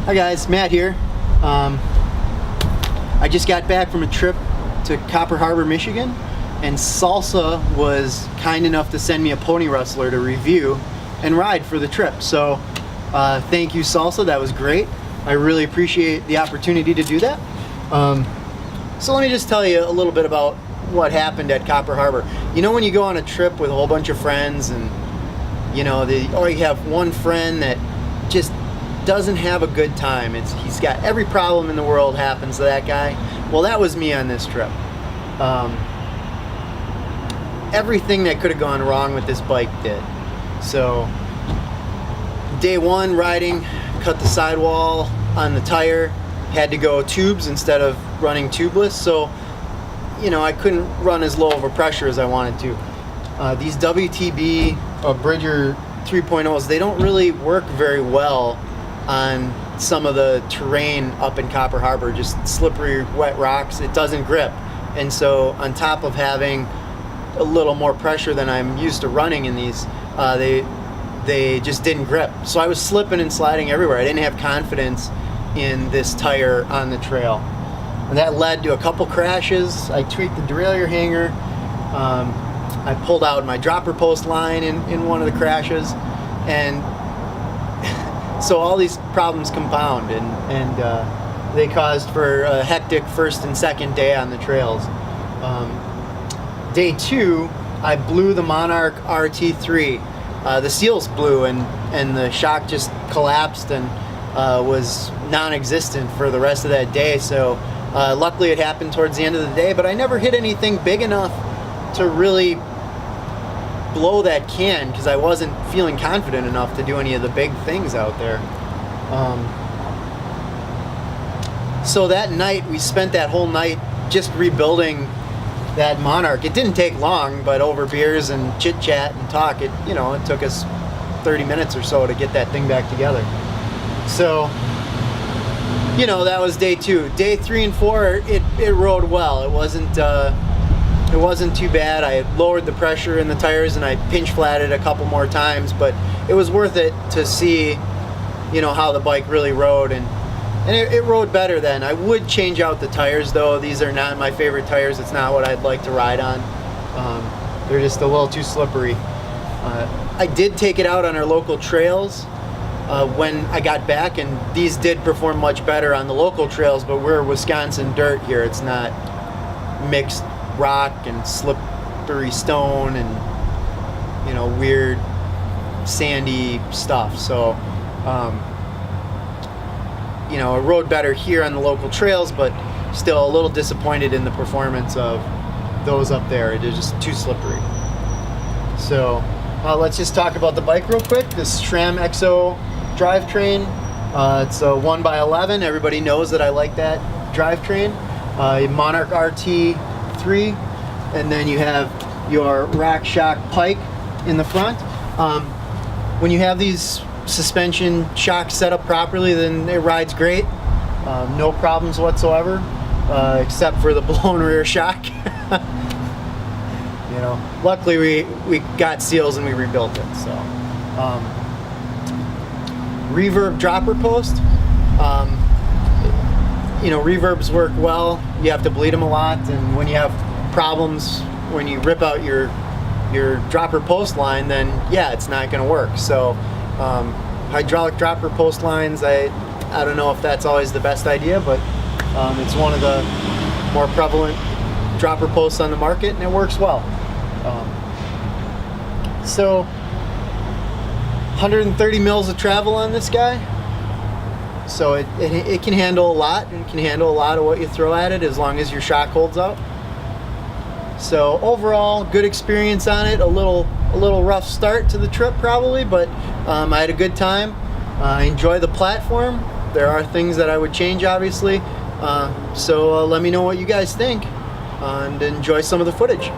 Hi guys, Matt here. I just got back from a trip to Copper Harbor, Michigan, and Salsa was kind enough to send me a pony rustler to review and ride for the trip. So thank you, Salsa, that was great. I really appreciate the opportunity to do that. So let me just tell you a little bit about what happened at Copper Harbor. You know when you go on a trip with a whole bunch of friends and you know, or you have one friend that just doesn't have a good time. He's got every problem in the world happens to that guy. Well, that was me on this trip. Everything that could have gone wrong with this bike did. So day one riding, cut the sidewall on the tire, had to go tubes instead of running tubeless. So, you know, I couldn't run as low of a pressure as I wanted to. These WTB Bridger 3.0s, they don't really work very well on some of the terrain up in Copper Harbor, just slippery, wet rocks. It doesn't grip. And so on top of having a little more pressure than I'm used to running in these, they just didn't grip. So I was slipping and sliding everywhere. I didn't have confidence in this tire on the trail. And that led to a couple crashes. I tweaked the derailleur hanger. I pulled out my dropper post line in one of the crashes. And so all these problems compound, and they caused for a hectic first and second day on the trails. Day two, I blew the Monarch RT3. The seals blew, and the shock just collapsed and was non-existent for the rest of that day. So luckily it happened towards the end of the day, but I never hit anything big enough to really blow that can because I wasn't feeling confident enough to do any of the big things out there. So that night, we spent that whole night just rebuilding that Monarch. It didn't take long, but over beers and chit chat and talk, it took us 30 minutes or so to get that thing back together. So, you know, that was day two. Day three and four, it rode well. It wasn't too bad. I had lowered the pressure in the tires and I pinch flatted a couple more times, but it was worth it to see, you know, how the bike really rode, and it rode better then. I would change out the tires though. These are not my favorite tires. It's not what I'd like to ride on. They're just a little too slippery. I did take it out on our local trails when I got back, and these did perform much better on the local trails, but we're Wisconsin dirt here. It's not mixed rock and slippery stone and, you know, weird sandy stuff. So you know, it rode better here on the local trails, but still a little disappointed in the performance of those up there. It is just too slippery. So let's just talk about the bike real quick. This SRAM XO drivetrain, it's a 1x11. Everybody knows that I like that drivetrain. Monarch RT3, and then you have your rack shock pike in the front. When you have these suspension shocks set up properly, then it rides great. No problems whatsoever, except for the blown rear shock. You know, luckily we got seals and we rebuilt it. So Reverb dropper post. You know, reverbs work well. You have to bleed them a lot, and when you have problems when you rip out your dropper post line, then yeah, it's not going to work. So hydraulic dropper post lines, I don't know if that's always the best idea, but it's one of the more prevalent dropper posts on the market, and it works well. So 130 mils of travel on this guy. So it can handle a lot, and can handle a lot of what you throw at it as long as your shock holds up. So overall, good experience on it. A little rough start to the trip probably, but I had a good time. I enjoy the platform. There are things that I would change, obviously. So let me know what you guys think, and enjoy some of the footage.